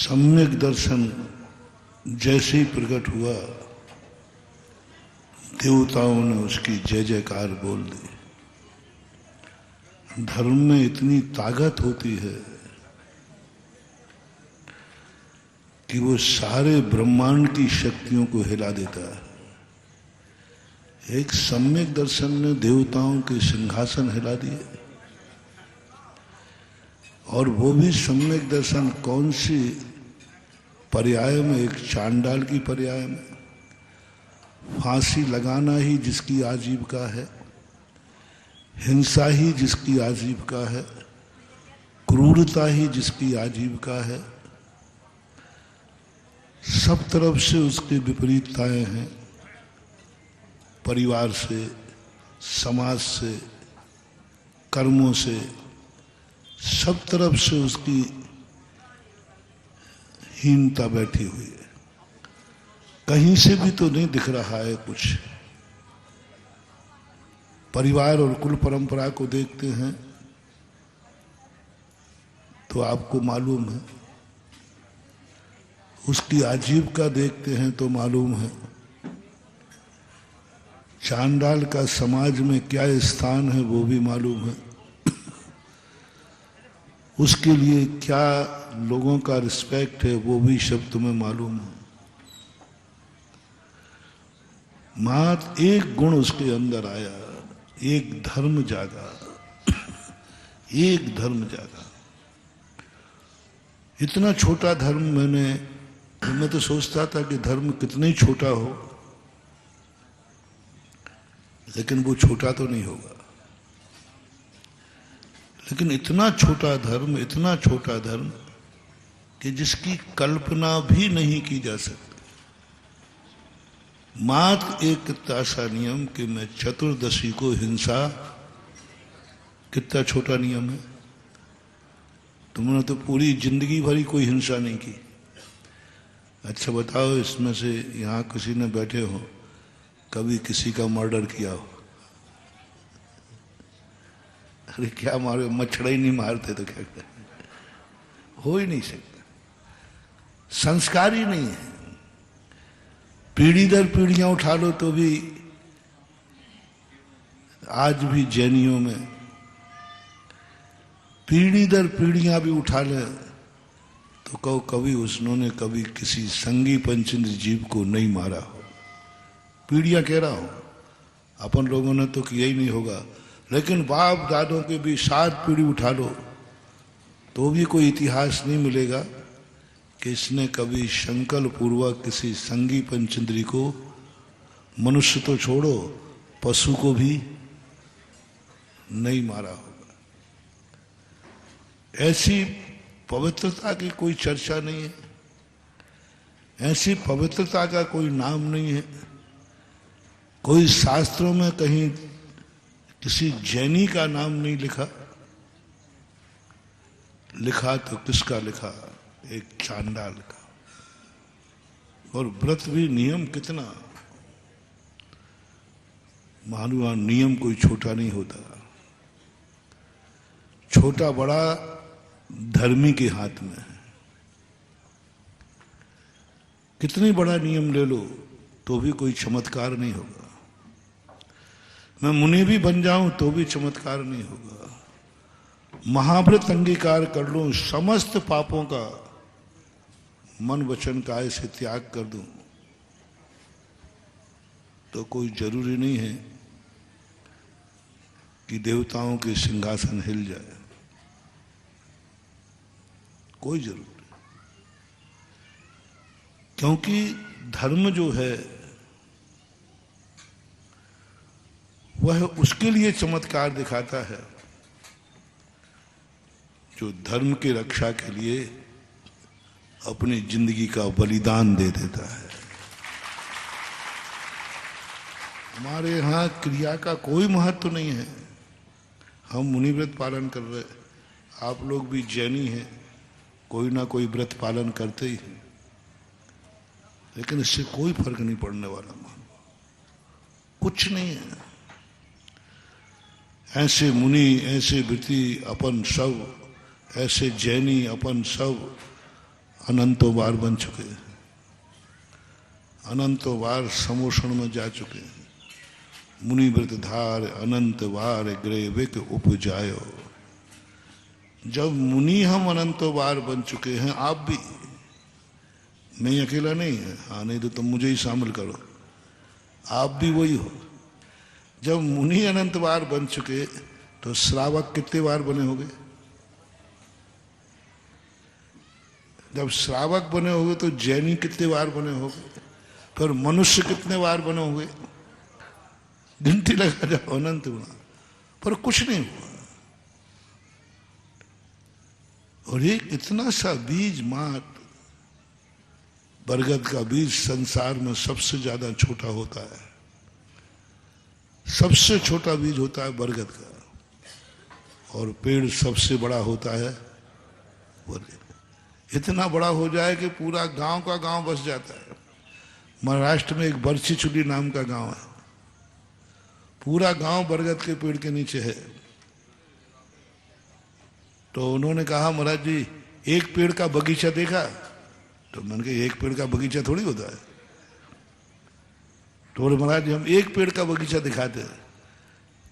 सम्यक दर्शन जैसे ही प्रकट हुआ, देवताओं ने उसकी जय जयकार बोल दी। धर्म में इतनी ताकत होती है कि वो सारे ब्रह्मांड की शक्तियों को हिला देता है। एक सम्यक दर्शन ने देवताओं के सिंहासन हिला दिए, और वो भी सम्यक दर्शन कौन सी पर्याय में? एक चांडाल की पर्याय में। फांसी लगाना ही जिसकी आजीविका है, हिंसा ही जिसकी आजीविका है, क्रूरता ही जिसकी आजीविका है, सब तरफ से उसकी विपरीतताएं हैं। परिवार से, समाज से, कर्मों से, सब तरफ से उसकी हीनता बैठी हुई है। कहीं से भी तो नहीं दिख रहा है कुछ। परिवार और कुल परंपरा को देखते हैं तो आपको मालूम है, उसकी आजीविका देखते हैं तो मालूम है, चांडाल का समाज में क्या स्थान है वो भी मालूम है, उसके लिए क्या लोगों का रिस्पेक्ट है वो भी शब्द में मालूम है। मात्र एक गुण उसके अंदर आया, एक धर्म जागा, एक धर्म जागा। इतना छोटा धर्म मैं तो सोचता था कि धर्म कितना ही छोटा हो, लेकिन वो छोटा तो नहीं होगा। लेकिन इतना छोटा धर्म कि जिसकी कल्पना भी नहीं की जा सकती। मात्र एक कितना सा नियम कि मैं चतुर्दशी को हिंसा, कितना छोटा नियम है। तुमने तो पूरी जिंदगी भरी कोई हिंसा नहीं की। अच्छा बताओ, इसमें से यहाँ किसी ने बैठे हो कभी किसी का मर्डर किया हो? अरे क्या मारे, मच्छर ही नहीं मारते तो क्या करते? हो ही नहीं सकता, संस्कार ही नहीं है। पीढ़ी दर पीढ़ियां उठा लो तो भी आज भी जैनियों में पीढ़ी दर पीढ़ियां भी उठा ले तो कहो कभी उसने कभी किसी संगी पंचेंद्र जीव को नहीं मारा हो। पीढ़ियां कह रहा हो, अपन लोगों ने तो किया ही नहीं होगा, लेकिन बाप दादों के भी 7 पीढ़ी उठा लो तो भी कोई इतिहास नहीं मिलेगा कि इसने कभी संकल्प पूर्वक किसी संगी पंचेंद्री को, मनुष्य तो छोड़ो पशु को भी नहीं मारा होगा। ऐसी पवित्रता की कोई चर्चा नहीं है, ऐसी पवित्रता का कोई नाम नहीं है। कोई शास्त्रों में कहीं किसी जैनी का नाम नहीं लिखा। लिखा तो किसका लिखा? एक चांडाल का। और व्रत भी नियम कितना, मानो नियम कोई छोटा नहीं होता। छोटा बड़ा धर्मी के हाथ में है। कितनी बड़ा नियम ले लो तो भी कोई चमत्कार नहीं होगा। मैं मुनि भी बन जाऊं तो भी चमत्कार नहीं होगा। महाव्रत अंगीकार कर लूं, समस्त पापों का मन वचन काय से त्याग कर दूं, तो कोई जरूरी नहीं है कि देवताओं के सिंहासन हिल जाए। कोई जरूरत नहीं, क्योंकि धर्म जो है वह उसके लिए चमत्कार दिखाता है जो धर्म की रक्षा के लिए अपनी जिंदगी का बलिदान दे देता है। हमारे यहाँ क्रिया का कोई महत्व नहीं है। हम मुनि व्रत पालन कर रहे, आप लोग भी जैनी हैं, कोई ना कोई व्रत पालन करते ही हैं, लेकिन इससे कोई फर्क नहीं पड़ने वाला। कुछ नहीं है। ऐसे मुनि, ऐसे व्रती अपन सब, ऐसे जैनी अपन सब अनंतों बार बन चुके हैं, अनंतों बार समोषण में जा चुके हैं। मुनि व्रत धार अनंत बार ग्रेविक उपजायो। जब मुनि हम अनंतों बार बन चुके हैं, आप भी, मैं अकेला नहीं है, हाँ नहीं तो तुम मुझे ही शामिल करो, आप भी वही हो। जब मुनि अनंत बार बन चुके तो श्रावक कितने बार बने होंगे? जब श्रावक बने होंगे तो जैनी कितने बार बने होंगे? फिर मनुष्य कितने बार बने होंगे? गिनती लगा जाओ, अनंत गुना, पर कुछ नहीं हुआ। और एक इतना सा बीज मात्र, बरगद का बीज संसार में सबसे ज्यादा छोटा होता है, सबसे छोटा बीज होता है बरगद का, और पेड़ सबसे बड़ा होता है बरगद। इतना बड़ा हो जाए कि पूरा गांव का गांव बस जाता है। महाराष्ट्र में एक बरछी चुली नाम का गांव है, पूरा गांव बरगद के पेड़ के नीचे है। तो उन्होंने कहा, महाराज जी एक पेड़ का बगीचा देखा? तो मैंने कहा एक पेड़ का बगीचा थोड़ी होता है। तो बोले महाराज जी हम एक पेड़ का बगीचा दिखाते हैं।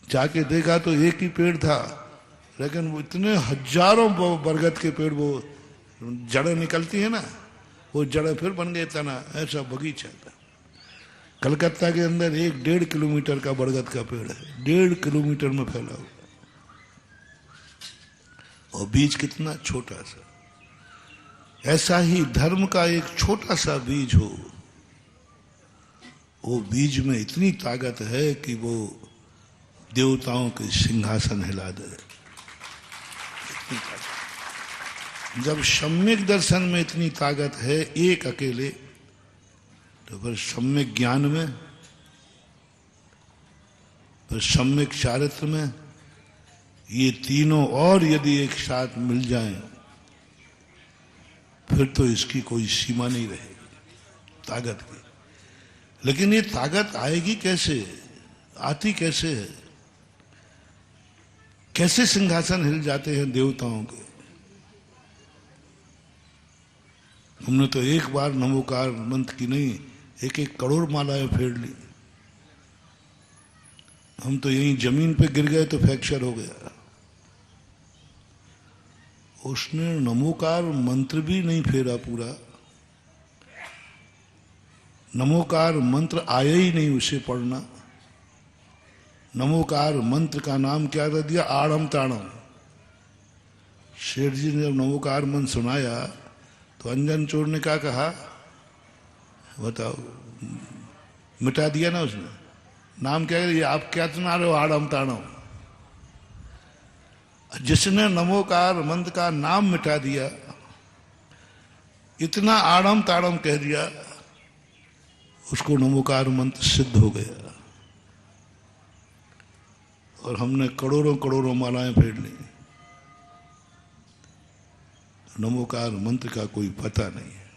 जाके देखा तो एक ही पेड़ था, लेकिन वो इतने हजारों बरगद के पेड़, वो जड़ें निकलती है ना, वो जड़ें फिर बन गए तना, ऐसा बगीचा था। कलकत्ता के अंदर 1-1.5 किलोमीटर का बरगद का पेड़ है, 1.5 किलोमीटर में फैला हुआ, और बीज कितना छोटा सा। ऐसा ही धर्म का एक छोटा सा बीज हो, वो बीज में इतनी ताकत है कि वो देवताओं के सिंहासन हिला दे। जब सम्यक दर्शन में इतनी ताकत है एक अकेले, तो फिर सम्यक ज्ञान में, फिर सम्यक चारित्र में, ये तीनों और यदि एक साथ मिल जाएं, फिर तो इसकी कोई सीमा नहीं रहेगी ताकत की। लेकिन ये ताकत आएगी कैसे, आती कैसे है? कैसे सिंहासन हिल जाते हैं देवताओं के? हमने तो एक बार नमोकार मंत्र की नहीं, 1-1 करोड़ मालाएं फेर ली। हम तो यहीं जमीन पे गिर गए तो फ्रैक्चर हो गया। उसने नमोकार मंत्र भी नहीं फेरा पूरा, नमोकार मंत्र आया ही नहीं उसे पढ़ना। नमोकार मंत्र का नाम क्या कर दिया? आड़म ताड़म। शेठ जी ने जब नमोकार मंत्र सुनाया तो अंजन चोर ने क्या कहा बताओ? मिटा दिया ना उसने। नाम क्या है? ये आप क्या सुना रहे हो? आड़म ताड़म। जिसने नमोकार मंत्र का नाम मिटा दिया, इतना आड़म ताड़म कह दिया, उसको नमोकार मंत्र सिद्ध हो गया। और हमने करोड़ों करोड़ों मालाएं फेर ली, नमोकार मंत्र का कोई पता नहीं है।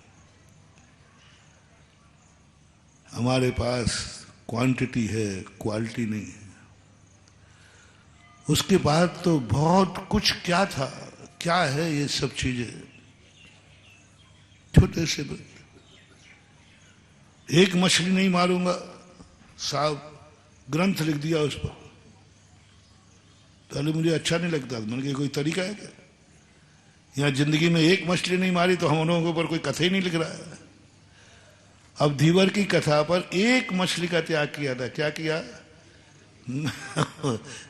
हमारे पास क्वांटिटी है, क्वालिटी नहीं है। उसके बाद तो बहुत कुछ क्या था, क्या है ये सब चीजें। छोटे से एक मछली नहीं मारूंगा, साहब ग्रंथ लिख दिया उस पर। पहले मुझे अच्छा नहीं लगता, मैंने कहा कोई तरीका है क्या? यहाँ जिंदगी में एक मछली नहीं मारी तो हम लोगों के ऊपर कोई कथा ही नहीं लिख रहा है। अब धीवर की कथा पर एक मछली का त्याग किया था। क्या किया?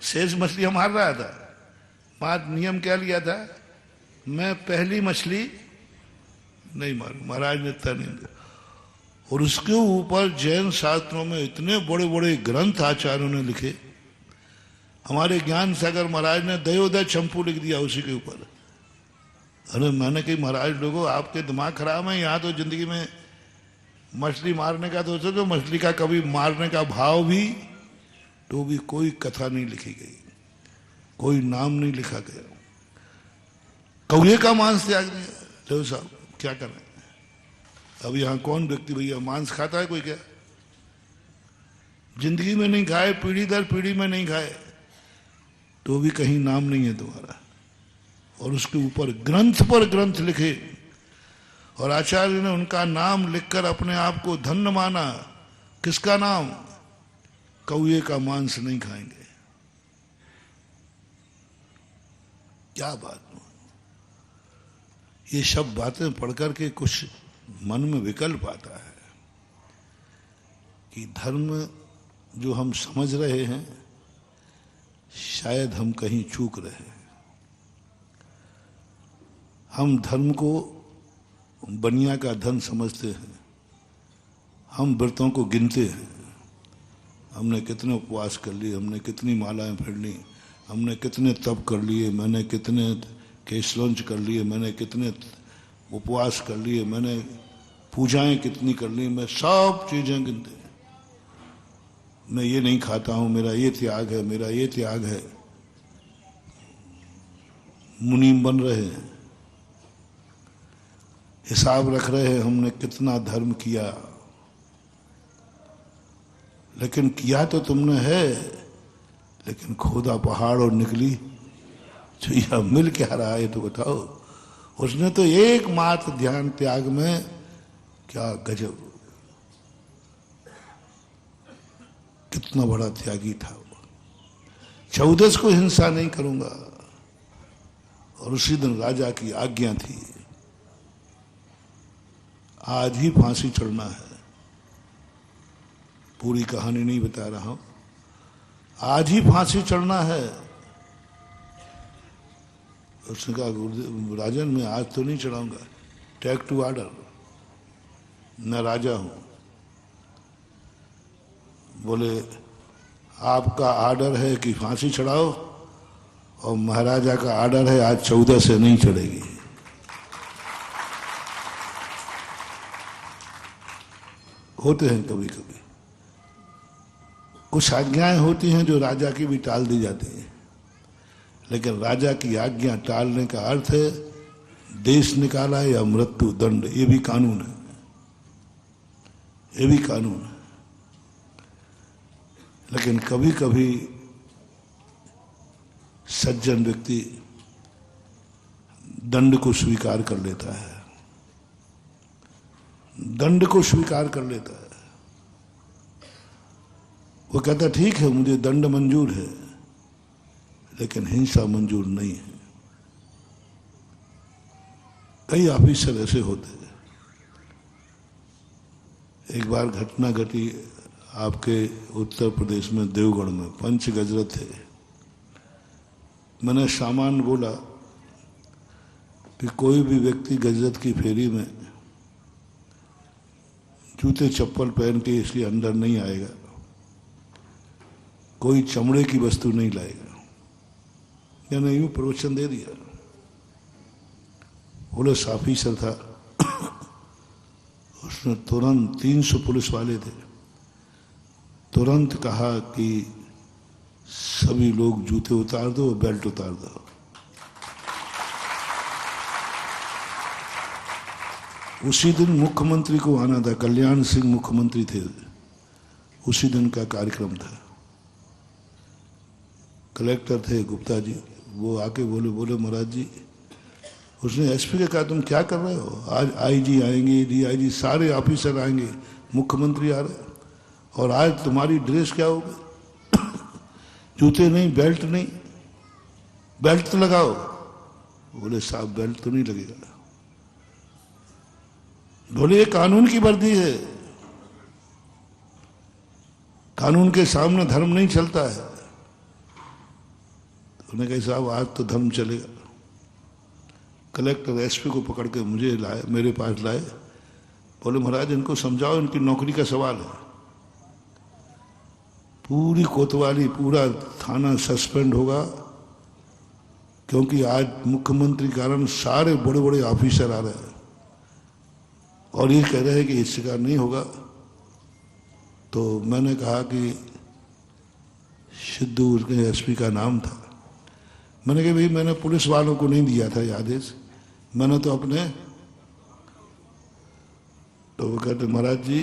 शेष मछली हम मार रहा था। बात नियम क्या लिया था? मैं पहली मछली नहीं मारू, महाराज ने इतना नहीं दिया। और उसके ऊपर जैन शास्त्रों में इतने बड़े बड़े ग्रंथ आचार्यों ने लिखे। हमारे ज्ञान सागर महाराज ने दयोदय चंपू लिख दिया उसी के ऊपर। अरे मैंने कही महाराज लोगों आपके दिमाग खराब है, यहाँ तो जिंदगी में मछली मारने का तो सोचो, मछली का कभी मारने का भाव भी, तो भी कोई कथा नहीं लिखी गई, कोई नाम नहीं लिखा गया। कौए का मांस त्याग दिया। देव साहब क्या कर रहे हैं? अब यहाँ कौन व्यक्ति भैया मांस खाता है कोई? क्या जिंदगी में नहीं खाए, पीढ़ी दर पीढ़ी में नहीं खाए, तो भी कहीं नाम नहीं है तुम्हारा। और उसके ऊपर ग्रंथ पर ग्रंथ लिखे। और आचार्य ने उनका नाम लिखकर अपने आप को धन्य माना। किसका नाम? कौए का मांस नहीं खाएंगे। क्या बात! ये सब बातें पढ़कर के कुछ मन में विकल्प आता है कि धर्म जो हम समझ रहे हैं शायद हम कहीं चूक रहे हैं। हम धर्म को बनिया का धन समझते हैं, हम व्रतों को गिनते हैं। हमने कितने उपवास कर लिए, हमने कितनी मालाएं फिर ली, हमने कितने तप कर लिए, मैंने कितने केस लॉन्च कर लिए, मैंने कितने उपवास कर लिए, मैंने पूजाएं कितनी कर ली, मैं सब चीजें गिनते। मैं ये नहीं खाता हूं, मेरा ये त्याग है, मेरा ये त्याग है। मुनीम बन रहे हैं, हिसाब रख रहे हैं हमने कितना धर्म किया। लेकिन किया तो तुमने है, लेकिन खोदा पहाड़ और निकली चुईया, मिल क्या रहा है तो बताओ। उसने तो एकमात्र ध्यान त्याग में, क्या गजब, कितना बड़ा त्यागी था वो। 14 को हिंसा नहीं करूंगा, और उसी दिन राजा की आज्ञा थी, आज ही फांसी चढ़ना है। पूरी कहानी नहीं बता रहा हूं, आज ही फांसी चढ़ना है। उसने कहा गुरुदेव राजन मैं आज तो नहीं चढ़ाऊंगा, टेक टू ऑर्डर, मैं राजा हूं। बोले आपका आर्डर है कि फांसी चढ़ाओ, और महाराजा का आर्डर है आज 14 से नहीं चढ़ेगी। होते हैं कभी कभी कुछ आज्ञाएं होती हैं जो राजा की भी टाल दी जाती हैं, लेकिन राजा की आज्ञा टालने का अर्थ है देश निकाला या मृत्यु दंड। ये भी कानून है, ये भी कानून है। लेकिन कभी कभी सज्जन व्यक्ति दंड को स्वीकार कर लेता है, दंड को स्वीकार कर लेता है। वो कहता ठीक है मुझे दंड मंजूर है, लेकिन हिंसा मंजूर नहीं है। कई ऑफिसर ऐसे होते हैं। एक बार घटना घटी आपके उत्तर प्रदेश में, देवगढ़ में, पंच गजरत थे। मैंने सामान बोला कि कोई भी व्यक्ति गजरत की फेरी में जूते चप्पल पहन के इसलिए अंदर नहीं आएगा, कोई चमड़े की वस्तु नहीं लाएगा। मैंने यूं प्रवचन दे दिया। बोले ऑफिसर था, उसने तुरंत, 300 पुलिस वाले थे, तुरंत कहा कि सभी लोग जूते उतार दो और बेल्ट उतार दो। उसी दिन मुख्यमंत्री को आना था, कल्याण सिंह मुख्यमंत्री थे, उसी दिन का कार्यक्रम था। कलेक्टर थे गुप्ता जी, वो आके बोले महाराज जी, उसने एसपी ने कहा तुम क्या कर रहे हो, आज आईजी आएंगे, डीआईजी, सारे ऑफिसर आएंगे, मुख्यमंत्री आ रहे, और आज तुम्हारी ड्रेस क्या हो गई, जूते नहीं, बेल्ट नहीं, बेल्ट तो लगाओ। बोले साहब बेल्ट तो नहीं लगेगा। बोले ये कानून की वर्दी है, कानून के सामने धर्म नहीं चलता है। उन्होंने कहा साहब आज तो धर्म चलेगा। कलेक्टर एसपी को पकड़ के मुझे लाए, मेरे पास लाए। बोले महाराज इनको समझाओ, इनकी नौकरी का सवाल है। पूरी कोतवाली, पूरा थाना सस्पेंड होगा, क्योंकि आज मुख्यमंत्री के कारण सारे बड़े बड़े ऑफिसर आ रहे हैं और ये कह रहे हैं कि इससे नहीं होगा। तो मैंने कहा कि सिद्धू उसके एसपी का नाम था। मैंने कहा भाई मैंने पुलिस वालों को नहीं दिया था ये आदेश, मैंने तो अपने। तो वो कहते महाराज जी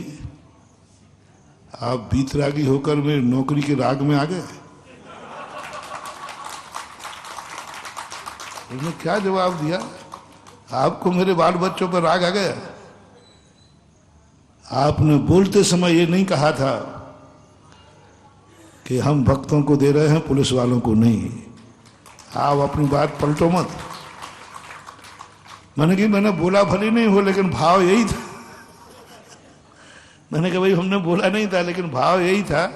आप बीतरागी होकर मेरी नौकरी के राग में आ गए। उसने क्या जवाब दिया, आपको मेरे बाल बच्चों पर राग आ गया? आपने बोलते समय ये नहीं कहा था कि हम भक्तों को दे रहे हैं, पुलिस वालों को नहीं। आप अपनी बात पलटो मत। मैंने बोला भले नहीं हो, लेकिन भाव यही था। मैंने कहा भाई हमने बोला नहीं था, लेकिन भाव यही था।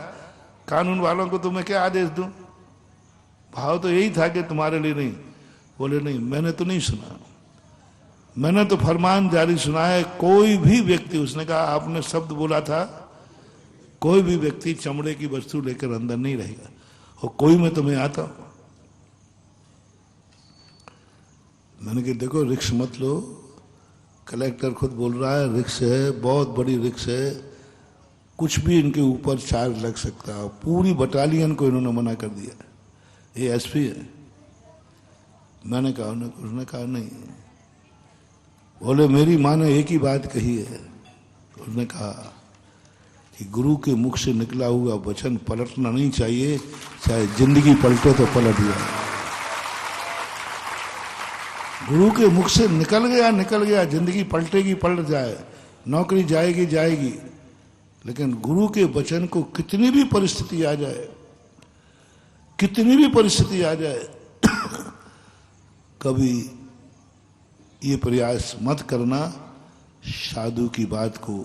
कानून वालों को तो मैं क्या आदेश दूं? भाव तो यही था कि तुम्हारे लिए नहीं। बोले नहीं, मैंने तो नहीं सुना, मैंने तो फरमान जारी सुना है। कोई भी व्यक्ति, उसने कहा आपने शब्द बोला था, कोई भी व्यक्ति चमड़े की वस्तु लेकर अंदर नहीं रहेगा। और कोई में तो मैं आता हूं। मैंने कहा देखो रिक्स मत लो, कलेक्टर खुद बोल रहा है रिक्स है, बहुत बड़ी रिक्स है, कुछ भी इनके ऊपर चार्ज लग सकता है। पूरी बटालियन को इन्होंने मना कर दिया। ये एसपी है। मैंने कहा, उसने कहा नहीं। बोले मेरी माँ ने एक ही बात कही है। उसने कहा कि गुरु के मुख से निकला हुआ वचन पलटना नहीं चाहिए, चाहे जिंदगी पलटे तो पलट जाए। गुरु के मुख से निकल गया, जिंदगी पलटेगी पलट जाए, नौकरी जाएगी जाएगी, लेकिन गुरु के वचन को कितनी भी परिस्थिति आ जाए, कितनी भी परिस्थिति आ जाए, कभी ये प्रयास मत करना साधु की बात को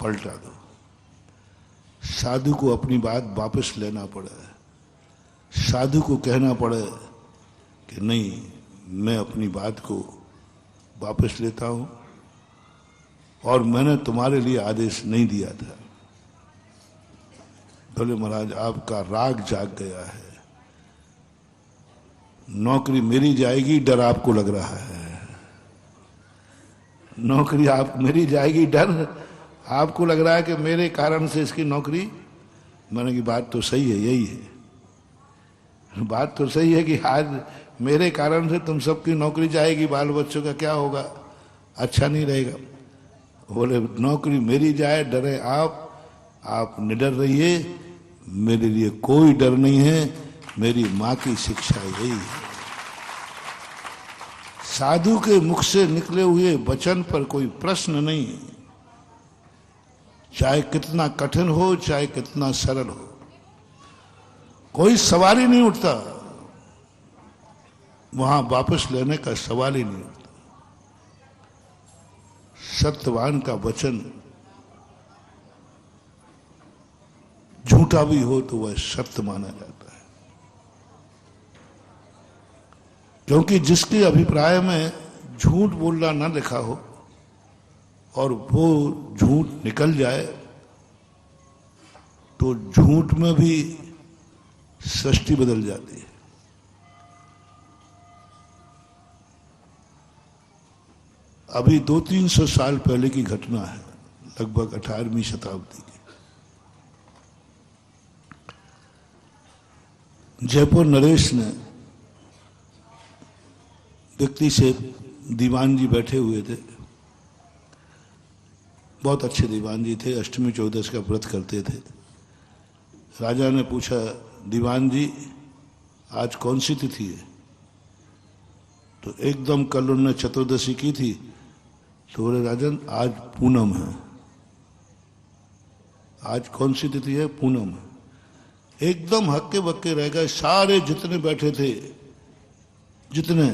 पलटा दो। साधु को अपनी बात वापस लेना पड़े, साधु को कहना पड़े कि नहीं, मैं अपनी बात को वापस लेता हूं और मैंने तुम्हारे लिए आदेश नहीं दिया था। बोले महाराज आपका राग जाग गया है, नौकरी मेरी जाएगी डर आपको लग रहा है। नौकरी आप मेरी जाएगी डर आपको लग रहा है कि मेरे कारण से इसकी नौकरी। मैंने की बात तो सही है, यही है बात तो सही है कि आज मेरे कारण से तुम सबकी नौकरी जाएगी, बाल बच्चों का क्या होगा, अच्छा नहीं रहेगा। बोले नौकरी मेरी जाए डरे आप निडर रहिए, मेरे लिए कोई डर नहीं है, मेरी माँ की शिक्षा यही है। साधु के मुख से निकले हुए वचन पर कोई प्रश्न नहीं, चाहे कितना कठिन हो, चाहे कितना सरल हो, कोई सवाल ही नहीं उठता। वहां वापस लेने का सवाल ही नहीं उठता। सत्यवान का वचन झूठा भी हो तो वह सत्य माना जाता है, क्योंकि जिसके अभिप्राय में झूठ बोलना न लिखा हो और वो झूठ निकल जाए तो झूठ में भी सृष्टि बदल जाती है। अभी 200-300 साल पहले की घटना है, लगभग 18वीं शताब्दी की। जयपुर नरेश ने व्यक्ति से, दीवान जी बैठे हुए थे, बहुत अच्छे दीवान जी थे, अष्टमी चौदस का व्रत करते थे। राजा ने पूछा दीवान जी आज कौन सी तिथि है? तो एकदम कल उन्होंने चतुर्दशी की थी, तो बोले राजन आज पूनम है। आज कौन सी तिथि है? पूनम है। एकदम हक्के बक्के रह गए, सारे जितने बैठे थे, जितने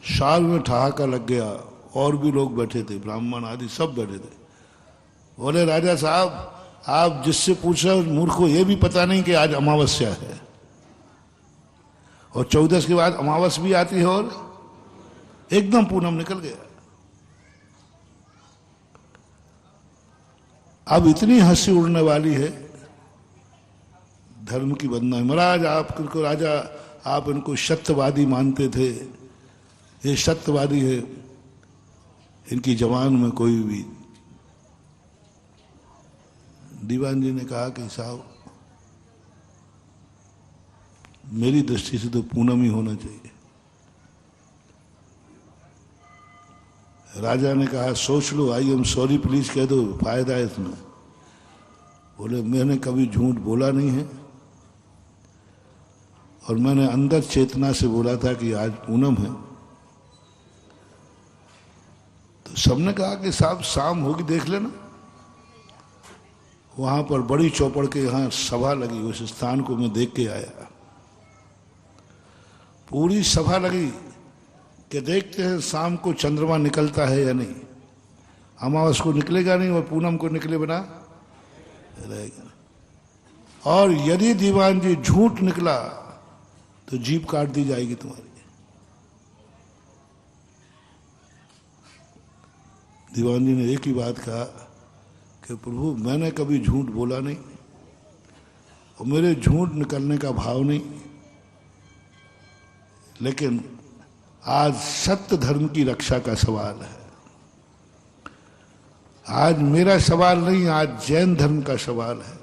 साल में ठहाका लग गया, और भी लोग बैठे थे, ब्राह्मण आदि सब बैठे थे। बोले राजा साहब आप जिससे पूछ रहे हो मूर्ख को ये भी पता नहीं कि आज अमावस्या है, और चौदस के बाद अमावस भी आती है, और एकदम पूनम निकल गया। अब इतनी हंसी उड़ने वाली है, धर्म की बदनामी। महाराज आप इनको राजा, आप इनको सत्यवादी मानते थे, ये सत्यवादी है, इनकी जबान में कोई भी। दीवान जी ने कहा कि साहब मेरी दृष्टि से तो पूनम ही होना चाहिए। राजा ने कहा सोच लो, आई एम सॉरी प्लीज कह दो, फायदा है इसमें। बोले मैंने कभी झूठ बोला नहीं है, और मैंने अंदर चेतना से बोला था कि आज पूनम है। सबने कहा कि साहब शाम होगी देख लेना। वहां पर बड़ी चौपड़ के यहाँ सभा लगी, उस स्थान को मैं देख के आया। पूरी सभा लगी कि देखते हैं शाम को चंद्रमा निकलता है या नहीं। अमावस को निकलेगा नहीं और पूनम को निकले बिना रहेगा। और यदि दीवान जी झूठ निकला तो जीभ काट दी जाएगी तुम्हारी। दीवान जी ने एक ही बात कहा कि प्रभु मैंने कभी झूठ बोला नहीं और मेरे झूठ निकलने का भाव नहीं, लेकिन आज सत्य धर्म की रक्षा का सवाल है। आज मेरा सवाल नहीं, आज जैन धर्म का सवाल है।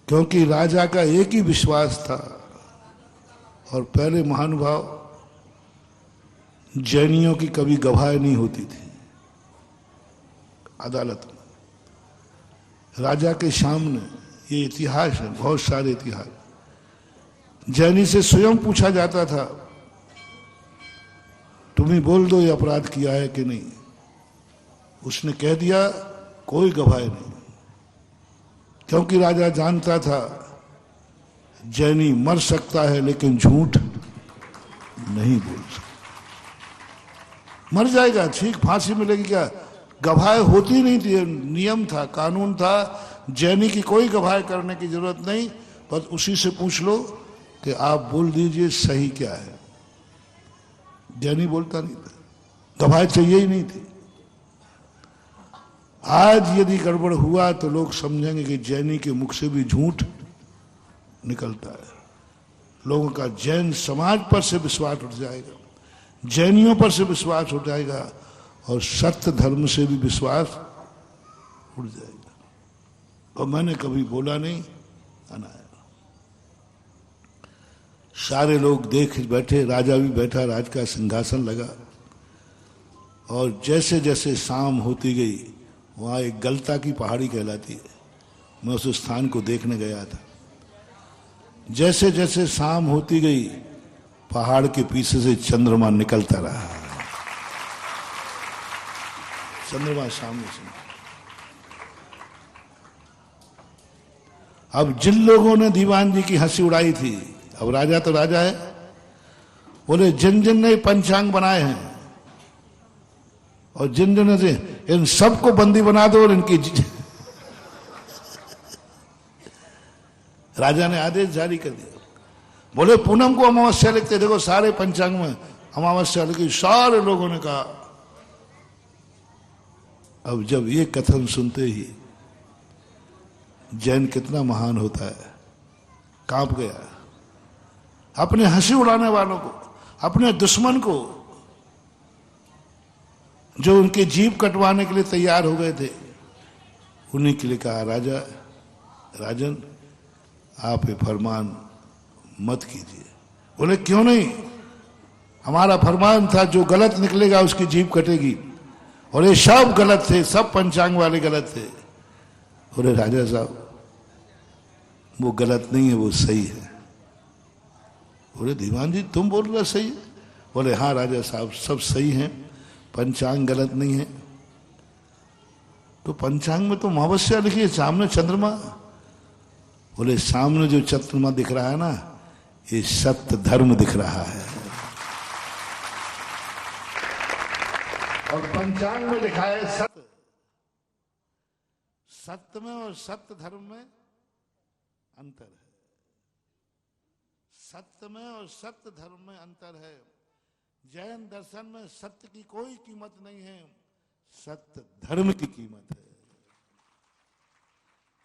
क्योंकि राजा का एक ही विश्वास था और पहले महानुभाव जैनियों की कभी गवाही नहीं होती थी अदालत में। राजा के सामने ये इतिहास है, बहुत सारे इतिहास। जैनी से स्वयं पूछा जाता था तुम्हें बोल दो ये अपराध किया है कि नहीं। उसने कह दिया कोई गवाही नहीं, क्योंकि राजा जानता था जैनी मर सकता है लेकिन झूठ नहीं बोल सकता। मर जाएगा ठीक, फांसी मिलेगी क्या, गवाही होती नहीं थी। नियम था, कानून था, जैनी की कोई गवाही करने की जरूरत नहीं। बस उसी से पूछ लो कि आप बोल दीजिए सही क्या है। जैनी बोलता नहीं था, गवाही चाहिए ही नहीं थी। आज यदि गड़बड़ हुआ तो लोग समझेंगे कि जैनी के मुख से भी झूठ निकलता है। लोगों का जैन समाज पर से विश्वास उठ जाएगा, जैनियों पर से विश्वास उठ जाएगा और सत्य धर्म से भी विश्वास उठ जाएगा। और मैंने कभी बोला नहीं अनाया। सारे लोग देख बैठे, राजा भी बैठा, राज का सिंहासन लगा। और जैसे जैसे शाम होती गई, वहाँ एक गलता की पहाड़ी कहलाती है, मैं उस स्थान को देखने गया था। जैसे जैसे शाम होती गई, पहाड़ के पीछे से चंद्रमा निकलता रहा। चंद्रमा सामने से। अब जिन लोगों ने दीवान जी की हंसी उड़ाई थी, अब राजा तो राजा है, बोले जिन जिन ने पंचांग बनाए हैं और जिन जिन ने, इन सबको बंदी बना दो और इनकी राजा ने आदेश जारी कर दिया। बोले पूनम को अमावस्या लिखते, देखो सारे पंचांग में अमावस्या लिखी। सारे लोगों ने कहा। अब जब ये कथन सुनते ही जैन कितना महान होता है, कांप गया। अपने हंसी उड़ाने वालों को, अपने दुश्मन को, जो उनके जीभ कटवाने के लिए तैयार हो गए थे, उन्हीं के लिए कहा राजा राजन आप ये फरमान मत कीजिए। बोले क्यों नहीं, हमारा फरमान था जो गलत निकलेगा उसकी जीभ कटेगी, और ये सब गलत थे, सब पंचांग वाले गलत थे। बोले राजा साहब वो गलत नहीं है, वो सही है। बोले दीवान जी तुम बोल रहे सही है। बोले हाँ राजा साहब सब सही है, पंचांग गलत नहीं है। तो पंचांग में तो अमावस्या लिखी है, सामने चंद्रमा। बोले सामने जो चंद्रमा दिख रहा है ना, ये सत्य धर्म दिख रहा है। और पंचांग में लिखा है सत्य। सत्य में और सत्य धर्म में अंतर है। सत्य में और सत्य धर्म में अंतर है। जैन दर्शन में सत्य की कोई कीमत नहीं है, सत्य धर्म की कीमत है।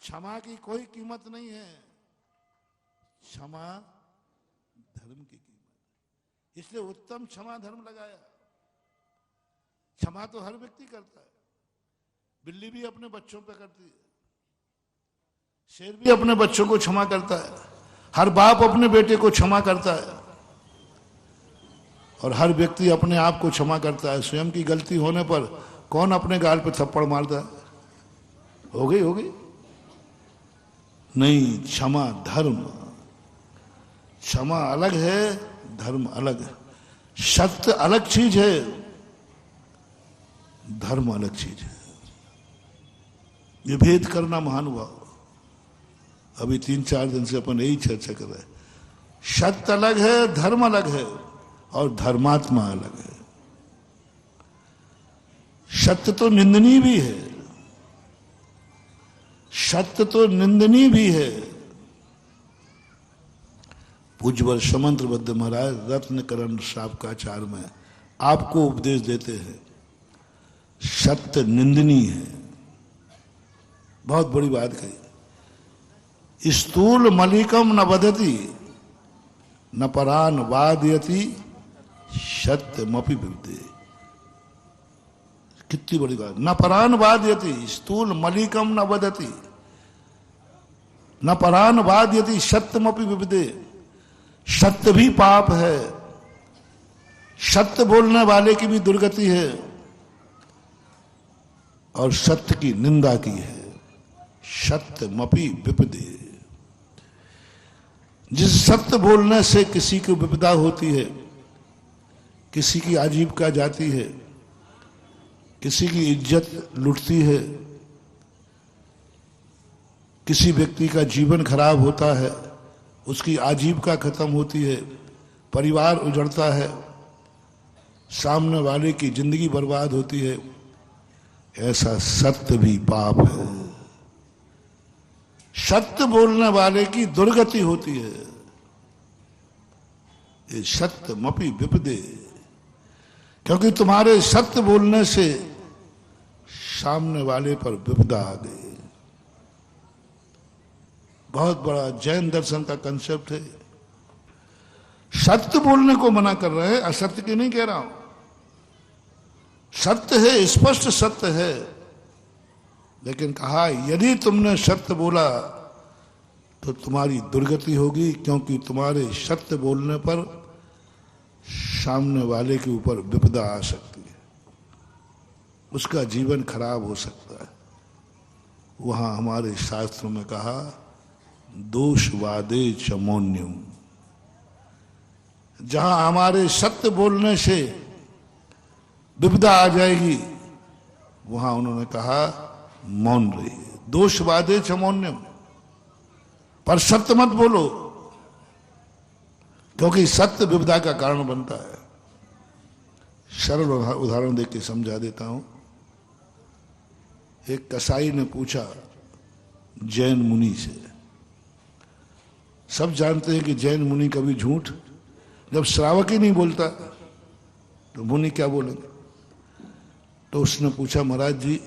क्षमा की कोई कीमत नहीं है, क्षमा धर्म की कीमत। इसलिए उत्तम क्षमा धर्म लगाया। क्षमा तो हर व्यक्ति करता है, बिल्ली भी अपने बच्चों पे करती है, शेर भी अपने बच्चों को क्षमा करता है, हर बाप अपने बेटे को क्षमा करता है, और हर व्यक्ति अपने आप को क्षमा करता है। स्वयं की गलती होने पर कौन अपने गाल पे थप्पड़ मारता है? हो गई नहीं। क्षमा धर्म, क्षमा अलग है, धर्म अलग है। सत्य अलग चीज है, धर्म अलग चीज है। ये भेद करना महानुभाव। अभी 3-4 दिन से अपन यही चर्चा कर रहे हैं। सत्य अलग है, धर्म अलग है, और धर्मात्मा अलग है। सत्य तो निंदनीय भी है, सत्य तो निंदनीय भी है। पूज्यवर समंत्रबद्ध महाराज रत्नकरण शापकाचार में आपको उपदेश देते हैं, सत्य निंदनीय है। बहुत बड़ी बात कही। स्थूल मलिकम न वदति न परान वादयति सत्यमपि विद्ये। कितनी बड़ी बात। न परान वादयति, स्थूल मलिकम न वदति न परान वादयति सत्यमपि विद्ये। सत्य भी पाप है, सत्य बोलने वाले की भी दुर्गति है, और सत्य की निंदा की है। सत्यमपि विपदे। जिस सत्य बोलने से किसी को विपदा होती है, किसी की आजीविका जाती है, किसी की इज्जत लुटती है, किसी व्यक्ति का जीवन खराब होता है, उसकी आजीविका खत्म होती है, परिवार उजड़ता है, सामने वाले की जिंदगी बर्बाद होती है, ऐसा सत्य भी पाप है। सत्य बोलने वाले की दुर्गति होती है। ये सत्यमपि विपदे। क्योंकि तुम्हारे सत्य बोलने से सामने वाले पर विपदा आ गई। बहुत बड़ा जैन दर्शन का कंसेप्ट है। सत्य बोलने को मना कर रहे हैं, असत्य की नहीं कह रहा हूं। सत्य है, स्पष्ट सत्य है, लेकिन कहा यदि तुमने सत्य बोला तो तुम्हारी दुर्गति होगी, क्योंकि तुम्हारे सत्य बोलने पर सामने वाले के ऊपर विपदा आ सकती है, उसका जीवन खराब हो सकता है। वहां हमारे शास्त्रों में कहा दोषवादे चमोन्यम। जहां हमारे सत्य बोलने से विपदा आ जाएगी, वहां उन्होंने कहा मौन रहिए। दोषवादे चमोन्यम, पर सत्य मत बोलो, क्योंकि सत्य विपदा का कारण बनता है। सरल उदाहरण देख के समझा देता हूं। एक कसाई ने पूछा जैन मुनि से। सब जानते हैं कि जैन मुनि कभी झूठ, जब श्रावक ही नहीं बोलता तो मुनि क्या बोलेंगे। तो उसने पूछा महाराज जी,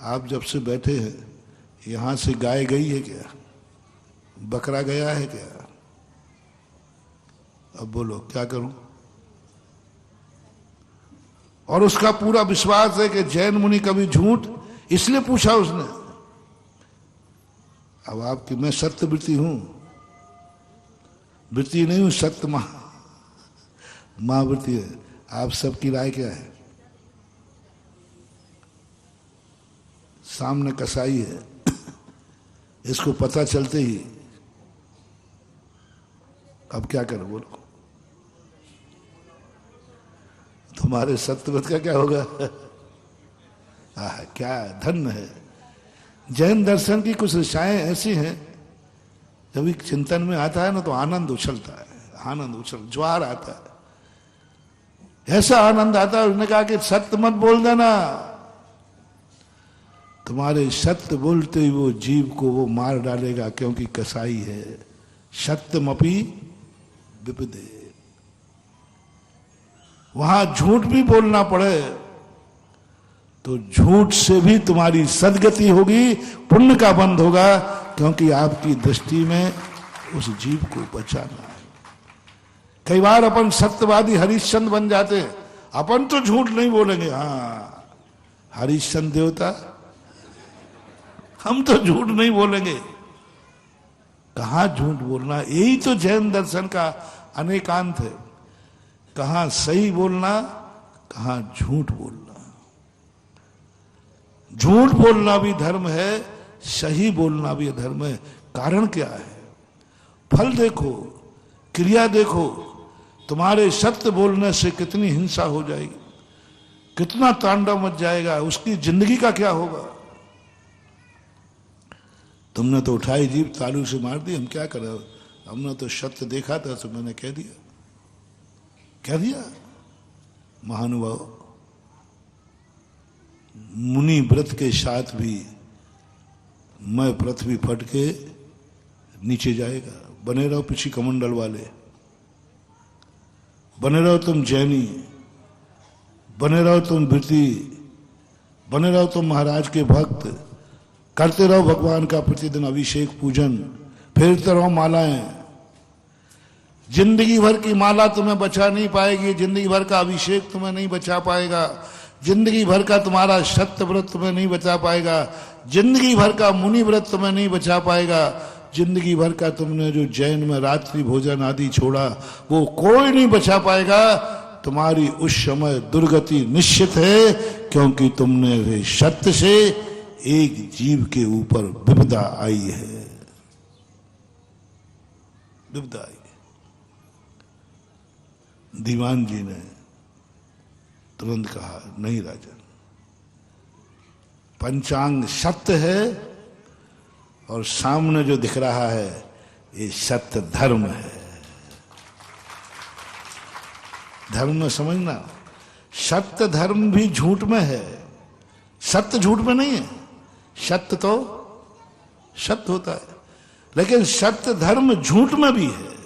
आप जब से बैठे हैं यहां से गाय गई है क्या, बकरा गया है क्या? अब बोलो क्या करूं। और उसका पूरा विश्वास है कि जैन मुनि कभी झूठ, इसलिए पूछा उसने। अब आपकी मैं सत्यवृत्ति हूं, वृत्ति नहीं हूं, सत्य महावृत्ति है। आप सबकी राय क्या है? सामने कसाई है, इसको पता चलते ही अब क्या करो बोलो। तुम्हारे सत्यव्रत का क्या होगा? क्या धन्य है। जैन दर्शन की कुछ दिशाएं ऐसी हैं, जब एक चिंतन में आता है ना तो आनंद उछलता है, आनंद उछल ज्वार आता है, ऐसा आनंद आता है। उसने कहा कि सत्य मत बोल देना, तुम्हारे सत्य बोलते ही वो जीव को वो मार डालेगा, क्योंकि कसाई है। सत्यमपि विपदे। वहां झूठ भी बोलना पड़े तो झूठ से भी तुम्हारी सदगति होगी, पुण्य का बंध होगा, क्योंकि आपकी दृष्टि में उस जीव को बचाना है। कई बार अपन सत्यवादी हरिश्चंद्र बन जाते हैं। अपन तो झूठ नहीं बोलेंगे, हाँ हरिश्चंद्र देवता, हम तो झूठ नहीं बोलेंगे। कहां झूठ बोलना, यही तो जैन दर्शन का अनेकांत है। कहां सही बोलना, कहां झूठ बोलना। झूठ बोलना भी धर्म है, सही बोलना भी धर्म है। कारण क्या है? फल देखो, क्रिया देखो। तुम्हारे सत्य बोलने से कितनी हिंसा हो जाएगी, कितना तांडव मच जाएगा, उसकी जिंदगी का क्या होगा। तुमने तो उठाई जीभ तालू से मार दी, हम क्या करें, हमने तो सत्य देखा था तो मैंने कह दिया। महानुभाव, मुनि व्रत के साथ भी मैं पृथ्वी फट के नीचे जाएगा। बने रहो पिछी कमंडल वाले, बने रहो तुम जैनी, बने रहो तुम वृत्ति, बने रहो तुम महाराज के भक्त, करते रहो भगवान का प्रतिदिन अभिषेक पूजन, फेरते रहो मालाएं। जिंदगी भर की माला तुम्हें बचा नहीं पाएगी, जिंदगी भर का अभिषेक तुम्हें नहीं बचा पाएगा, जिंदगी भर का तुम्हारा सत्य व्रत तुम्हें नहीं बचा पाएगा, जिंदगी भर का मुनि व्रत तुम्हें नहीं बचा पाएगा, जिंदगी भर का तुमने जो जैन में रात्रि भोजन आदि छोड़ा वो कोई नहीं बचा पाएगा। तुम्हारी उस समय दुर्गति निश्चित है, क्योंकि तुमने वे सत्य से एक जीव के ऊपर विपदा आई है, विपदा आई। दीवान जी ने तुरंत कहा, नहीं राजन, पंचांग सत्य है और सामने जो दिख रहा है ये सत्य धर्म है। धर्म में समझना, सत्य धर्म भी झूठ में है, सत्य झूठ में नहीं है। सत्य तो सत्य होता है, लेकिन सत्य धर्म झूठ में भी है।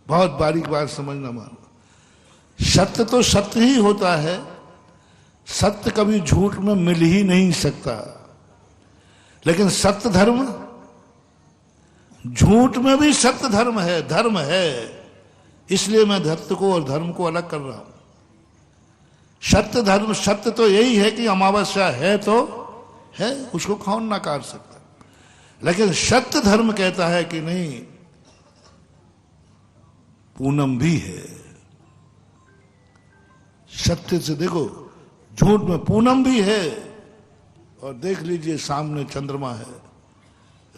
बहुत बारीक बात समझना, मानो सत्य तो सत्य ही होता है, सत्य कभी झूठ में मिल ही नहीं सकता। लेकिन सत्य धर्म, झूठ में भी सत्य धर्म है, धर्म है। इसलिए मैं सत्य को और धर्म को अलग कर रहा हूं। सत्य धर्म, सत्य तो यही है कि अमावस्या है तो है, उसको कौन नकार सकता। लेकिन सत्य धर्म कहता है कि नहीं, पूनम भी है। सत्य से देखो, झूठ में पूनम भी है। और देख लीजिए सामने चंद्रमा है।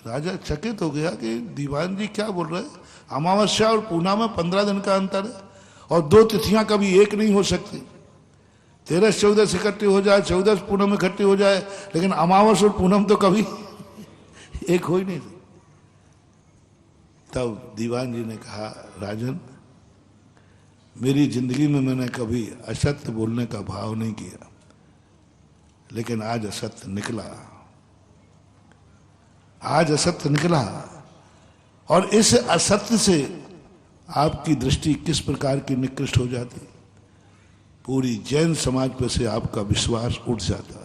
राजा चकित हो गया कि दीवान जी क्या बोल रहे हैं, अमावस्या और पूनम में 15 दिन का अंतर है और 2 तिथियां कभी एक नहीं हो सकती। 13-14 इकट्ठी हो जाए, 14 पूनम इकट्ठी हो जाए, लेकिन अमावस और पूनम तो कभी एक हो ही नहीं। तब दीवान जी ने कहा, राजन, मेरी जिंदगी में मैंने कभी असत्य बोलने का भाव नहीं किया, लेकिन आज असत्य निकला, आज असत्य निकला। और इस असत्य से आपकी दृष्टि किस प्रकार की निकृष्ट हो जाती, पूरी जैन समाज पर से आपका विश्वास उठ जाता।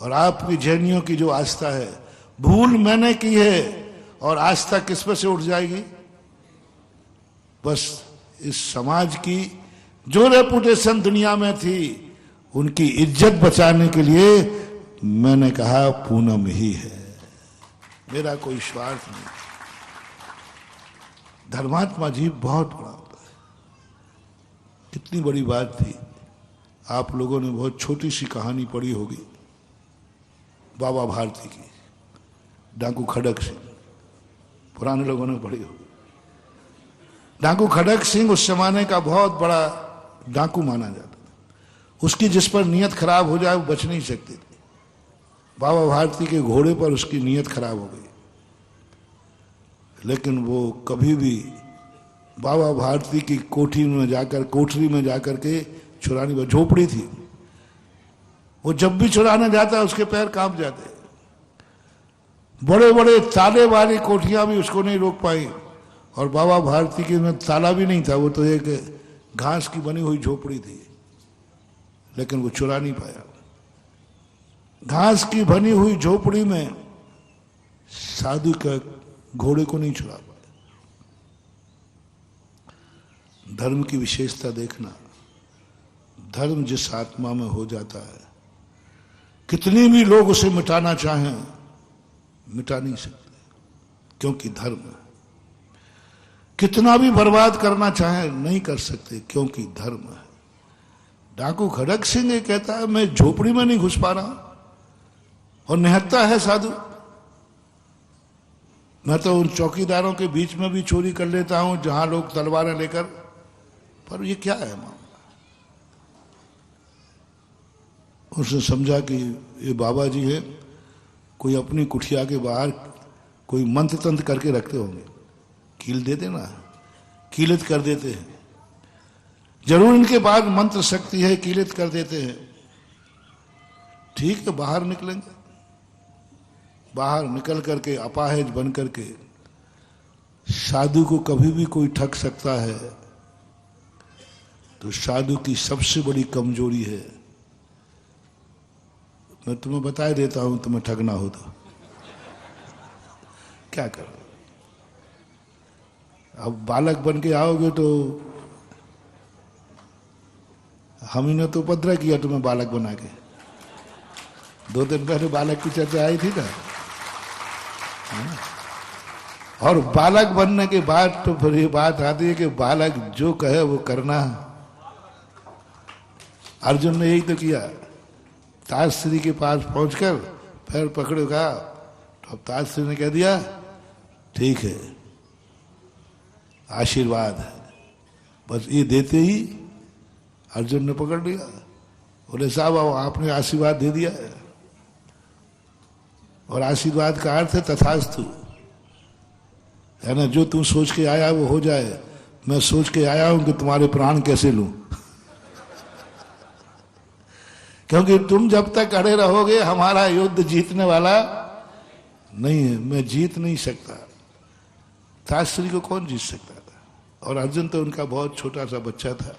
और आपकी जैनियों की जो आस्था है, भूल मैंने की है, और आस्था किस पर से उठ जाएगी, बस इस समाज की जो रेपुटेशन दुनिया में थी उनकी इज्जत बचाने के लिए मैंने कहा पूनम ही है, मेरा कोई स्वार्थ नहीं। धर्मात्मा जी बहुत बड़ा होता है। कितनी बड़ी बात थी। आप लोगों ने बहुत छोटी सी कहानी पढ़ी होगी बाबा भारती की, डाकू खड़क सिंह, पुराने लोगों ने पढ़ी होगी। डाकू खड़क सिंह उस जमाने का बहुत बड़ा डाकू माना जाता था। उसकी जिस पर नीयत खराब हो जाए वो बच नहीं सकती थी। बाबा भारती के घोड़े पर उसकी नीयत खराब हो गई, लेकिन वो कभी भी बाबा भारती की कोठरी में जाकर के चुराने, झोपड़ी थी, वो जब भी चुराने जाता उसके पैर कांप जाते। बड़े बड़े ताले वाली कोठियां भी उसको नहीं रोक पाई, और बाबा भारती के में ताला भी नहीं था, वो तो एक घास की बनी हुई झोपड़ी थी, लेकिन वो चुरा नहीं पाया। घास की बनी हुई झोपड़ी में साधु का घोड़े को नहीं चुरा पाया। धर्म की विशेषता देखना, धर्म जिस आत्मा में हो जाता है, कितने भी लोग उसे मिटाना चाहें मिटा नहीं सकते, क्योंकि धर्म है। कितना भी बर्बाद करना चाहे नहीं कर सकते, क्योंकि धर्म है। डाकू खड़क सिंह ये कहता है मैं झोपड़ी में नहीं घुस पा रहा, और निहत्ता है साधु। मैं तो उन चौकीदारों के बीच में भी चोरी कर लेता हूं जहां लोग तलवारें लेकर पर ये क्या है मामला? उसने समझा कि ये बाबा जी है, कोई अपनी कुटिया के बाहर कोई मंत्र तंत्र करके रखते होंगे, कील दे देना, कीलित कर देते हैं, जरूर इनके पास मंत्र शक्ति है, कीलित कर देते हैं। ठीक है, बाहर निकलेंगे, बाहर निकल करके अपाहिज बन करके, साधु को कभी भी कोई ठग सकता है, तो साधु की सबसे बड़ी कमजोरी है, मैं तुम्हें बता देता हूं, तुम्हें ठगना हो तो क्या करो। अब बालक बन के आओगे तो हम ही ने तो उपद्रव किया तुम्हें बालक बना के। 2 दिन पहले बालक की चर्चा आई थी ना। और बालक बनने के बाद तो फिर ये बात आती है कि बालक जो कहे वो करना। अर्जुन ने यही तो किया, ताजश्री के पास पहुंचकर पैर पकड़ेगा, तो अब ताजश्री ने कह दिया ठीक है, आशीर्वाद है, बस ये देते ही अर्जुन ने पकड़ लिया। बोले साहब आपने आशीर्वाद दे दिया है, और आशीर्वाद का अर्थ है तथास्तु, है ना, जो तू सोच के आया वो हो जाए। मैं सोच के आया हूं कि तुम्हारे प्राण कैसे लूं क्योंकि तुम जब तक अड़े रहोगे हमारा युद्ध जीतने वाला नहीं है, मैं जीत नहीं सकता। ताजश्री को कौन जीत सकता था, और अर्जुन तो उनका बहुत छोटा सा बच्चा था।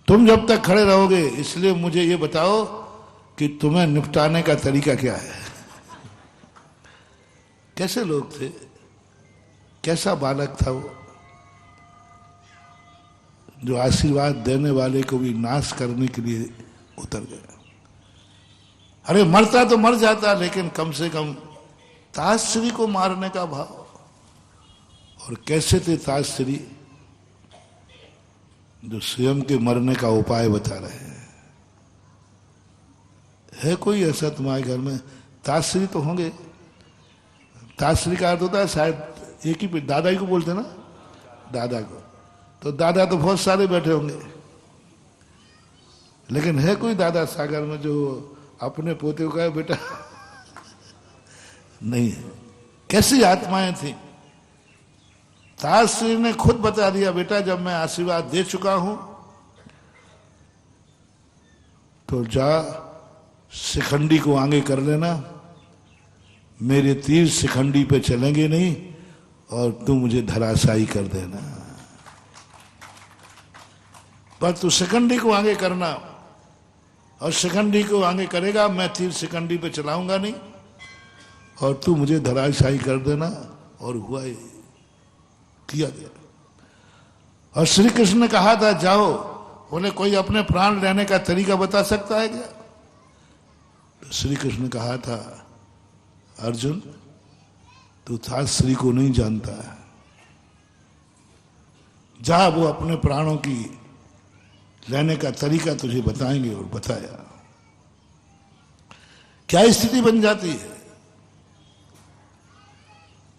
तुम जब तक खड़े रहोगे, इसलिए मुझे ये बताओ कि तुम्हें निपटाने का तरीका क्या है। कैसे लोग थे, कैसा बालक था वो, जो आशीर्वाद देने वाले को भी नाश करने के लिए उतर गया। अरे मरता तो मर जाता, लेकिन कम से कम ताजश्री को मारने का भाव। और कैसे थे ताजश्री, जो स्वयं के मरने का उपाय बता रहे हैं। है कोई ऐसा तुम्हारे घर में? ताजश्री तो होंगे। ताजश्री का अर्थ होता है शायद एक ही, दादा ही को बोलते ना, दादा को। तो दादा तो बहुत सारे बैठे होंगे, लेकिन है कोई दादा सागर में जो अपने पोते को कहे बेटा नहीं है। कैसी आत्माएं थी। ताजश्री ने खुद बता दिया, बेटा जब मैं आशीर्वाद दे चुका हूं तो जा शिखंडी को आगे कर लेना, मेरे तीर शिखंडी पे चलेंगे नहीं, और तू मुझे धराशायी कर देना। पर तू शिखंडी को आगे करना, और शिखंडी को आगे करेगा, मैं तीर शिखंडी पे चलाऊंगा नहीं, और तू मुझे धराशायी कर देना। और हुआ ये, किया गया। और श्री कृष्ण ने कहा था जाओ, बोले कोई अपने प्राण लेने का तरीका बता सकता है क्या? तो श्री कृष्ण ने कहा था अर्जुन तू ताजश्री को नहीं जानता है, जा वो अपने प्राणों की लेने का तरीका तुझे बताएंगे। और बताया। क्या स्थिति बन जाती है?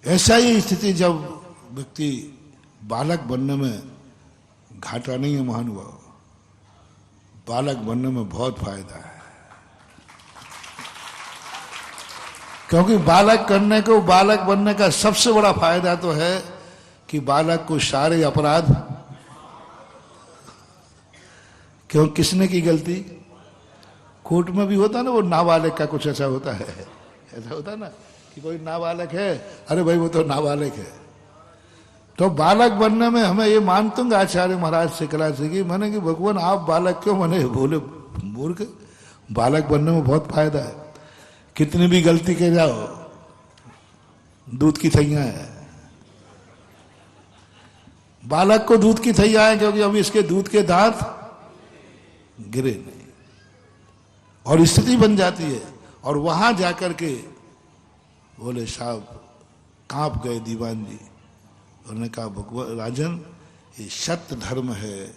ऐसा ही स्थिति जब व्यक्ति बालक बनने में घाटा नहीं है महानुभाव, बालक बनने में बहुत फायदा है। क्योंकि बालक बनने का सबसे बड़ा फायदा तो है कि बालक को सारे अपराध, क्यों किसने की गलती, कोर्ट में भी होता ना वो नाबालिग का कुछ ऐसा होता है, ऐसा होता ना कि कोई नाबालिग है, अरे भाई वो तो नाबालिग है। तो बालक बनने में हमें ये मानतुंग आचार्य महाराज से कला सीखी, मैंने कि भगवान आप बालक क्यों बने? बोले मूर्ख, बालक बनने में बहुत फायदा है, कितनी भी गलती कर जाओ दूध की थैया है। बालक को दूध की थैया है क्योंकि अभी इसके दूध के दांत गिरे नहीं, और स्थिति बन जाती है। और वहां जाकर के बोले साहब कांप गए दीवान जी। उन्होंने कहा भगवान राजन ये सत्य धर्म है,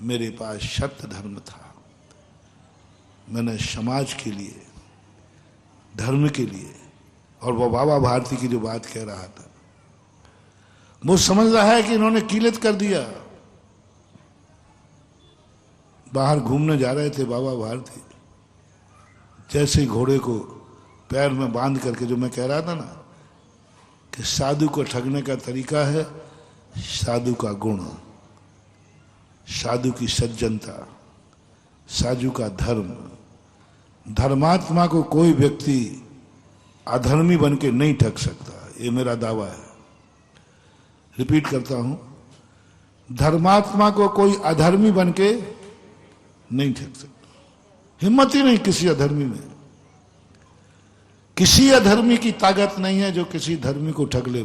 मेरे पास सत्य धर्म था, मैंने समाज के लिए, धर्म के लिए। और वो बाबा भारती की जो बात कह रहा था, वो समझ रहा है कि इन्होंने कीलित कर दिया, बाहर घूमने जा रहे थे बाबा भारती, जैसे घोड़े को पैर में बांध करके, जो मैं कह रहा था ना कि साधु को ठगने का तरीका है साधु का गुण, साधु की सज्जनता, साधु का धर्म। धर्मात्मा को कोई व्यक्ति अधर्मी बन के नहीं ठग सकता, ये मेरा दावा है। रिपीट करता हूं, धर्मात्मा को कोई अधर्मी बन के नहीं ठग सकता। हिम्मत ही नहीं किसी अधर्मी में, किसी अधर्मी की ताकत नहीं है जो किसी धर्मी को ठग ले।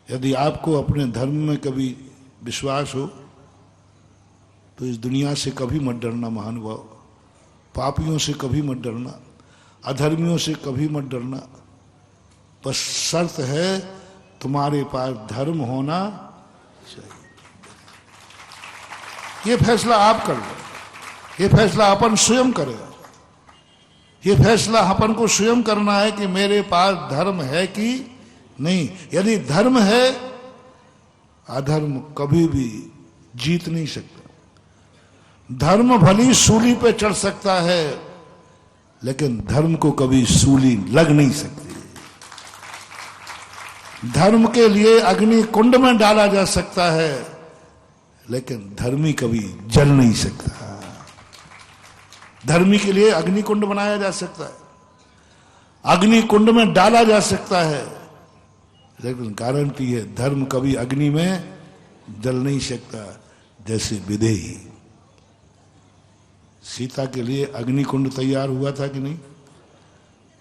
यदि आपको अपने धर्म में कभी विश्वास हो तो इस दुनिया से कभी मत डरना महानुभाव, पापियों से कभी मत डरना, अधर्मियों से कभी मत डरना। बस शर्त है तुम्हारे पास धर्म होना चाहिए। ये फैसला आप कर लो, ये फैसला अपन स्वयं करें। ये फैसला अपन को स्वयं करना है कि मेरे पास धर्म है कि नहीं। यदि धर्म है, अधर्म कभी भी जीत नहीं सकता। धर्म भली सूली पे चढ़ सकता है, लेकिन धर्म को कभी सूली लग नहीं सकती। धर्म के लिए अग्नि कुंड में डाला जा सकता है, लेकिन धर्मी कभी जल नहीं सकता। धर्मी के लिए अग्नि कुंड बनाया जा सकता है, अग्नि कुंड में डाला जा सकता है, लेकिन गारंटी है धर्म कभी अग्नि में जल नहीं सकता। जैसे विदेही, सीता के लिए अग्नि कुंड तैयार हुआ था कि नहीं?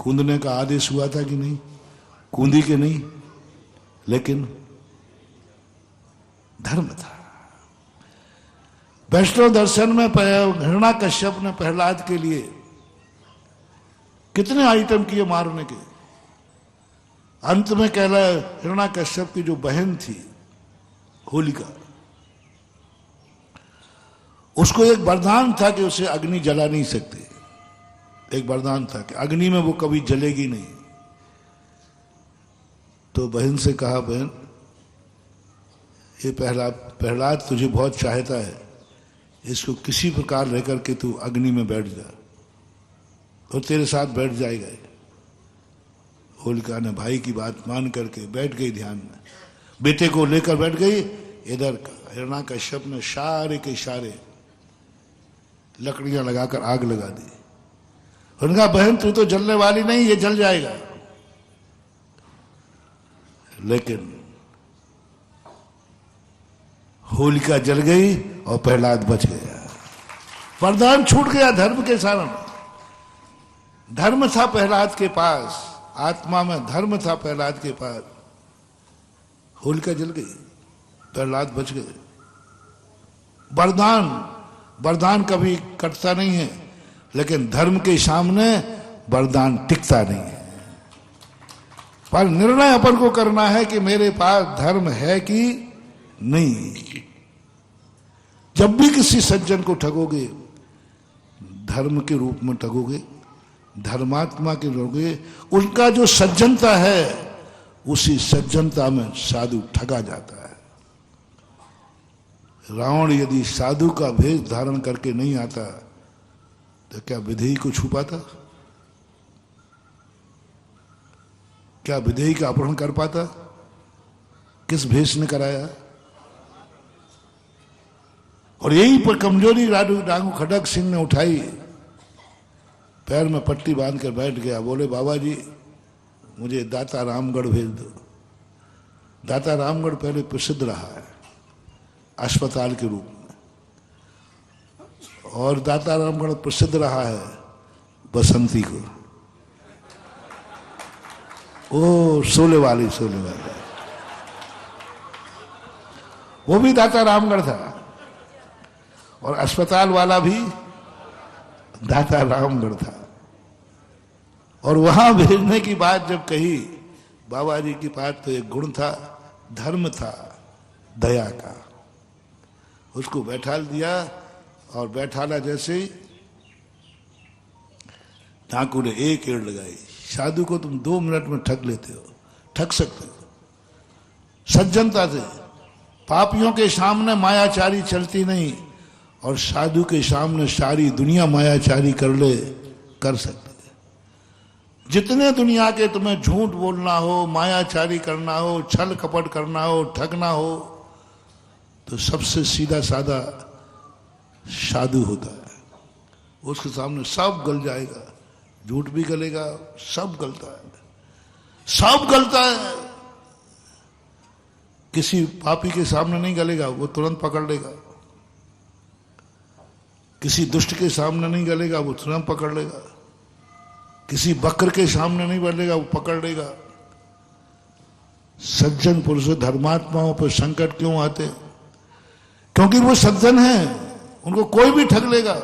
कूदने का आदेश हुआ था कि नहीं? कूदी के नहीं, लेकिन धर्म था। वैष्णव दर्शन में हिरण्याकश्यप ने प्रहलाद के लिए कितने आइटम किए मारने के। अंत में कहला हिरण्याकश्यप की जो बहन थी होलिका, उसको एक वरदान था कि उसे अग्नि जला नहीं सकती। एक वरदान था कि अग्नि में वो कभी जलेगी नहीं। तो बहन से कहा, बहन ये प्रहलाद तुझे बहुत चाहता है, इसको किसी प्रकार लेकर के तू अग्नि में बैठ जा और तेरे साथ बैठ जाएगा। होलिका ने भाई की बात मान करके बैठ गई, ध्यान में बेटे को लेकर बैठ गई। इधर हिरण्याकश्यप ने इशारे के इशारे लकड़ियां लगाकर आग लगा दी। उन्होंने कहा, बहन तू तो जलने वाली नहीं, ये जल जाएगा। लेकिन होलिका जल गई और प्रहलाद बच गया। वरदान छूट गया धर्म के कारण। धर्म था प्रहलाद के पास, आत्मा में धर्म था प्रहलाद के पास। होलिका जल गई, प्रहलाद बच गए। वरदान कभी कटता नहीं है, लेकिन धर्म के सामने वरदान टिकता नहीं है। पर निर्णय अपन को करना है कि मेरे पास धर्म है कि नहीं। जब भी किसी सज्जन को ठगोगे, धर्म के रूप में ठगोगे, धर्मात्मा के ठगोगे। उनका जो सज्जनता है, उसी सज्जनता में साधु ठगा जाता है। रावण यदि साधु का भेष धारण करके नहीं आता तो क्या विधेयी को छुपाता? क्या विधेयी का अपहरण कर पाता? किस भेष ने कराया? और यही पर कमजोरी डांगू खड़क सिंह ने उठाई, पैर में पट्टी बांध कर बैठ गया। बोले, बाबा जी मुझे दाता रामगढ़ भेज दो। दाता रामगढ़ पहले प्रसिद्ध रहा है अस्पताल के रूप में, और दाता रामगढ़ प्रसिद्ध रहा है बसंती को। ओ सोले वाली वो भी दाता रामगढ़ था, और अस्पताल वाला भी दाता रामगढ़ था। और वहां भेजने की बात जब कही, बाबा जी की बात तो एक गुण था, धर्म था, दया का। उसको बैठाल दिया, और बैठाला जैसे ही ठाकुर ने एक एड़ लगाई। साधु को तुम 2 मिनट में ठग लेते हो, ठग सकते हो सज्जनता से। पापियों के सामने मायाचारी चलती नहीं, और साधु के सामने सारी दुनिया मायाचारी कर ले, कर सकते। जितने दुनिया के तुम्हें झूठ बोलना हो, मायाचारी करना हो, छल कपट करना हो, ठगना हो, तो सबसे सीधा साधा साधु होता है। उसके सामने सब गल जाएगा, झूठ भी गलेगा, सब गलता है, सब गलता है। किसी पापी के सामने नहीं गलेगा, वो तुरंत पकड़ लेगा। किसी दुष्ट के सामने नहीं गलेगा, वो तुरंत पकड़ लेगा। किसी बकर के सामने नहीं बढ़ेगा, वो पकड़ लेगा। सज्जन पुरुषों धर्मात्माओं पर संकट क्यों आते? क्योंकि वो सज्जन हैं, उनको कोई भी ठग लेगा।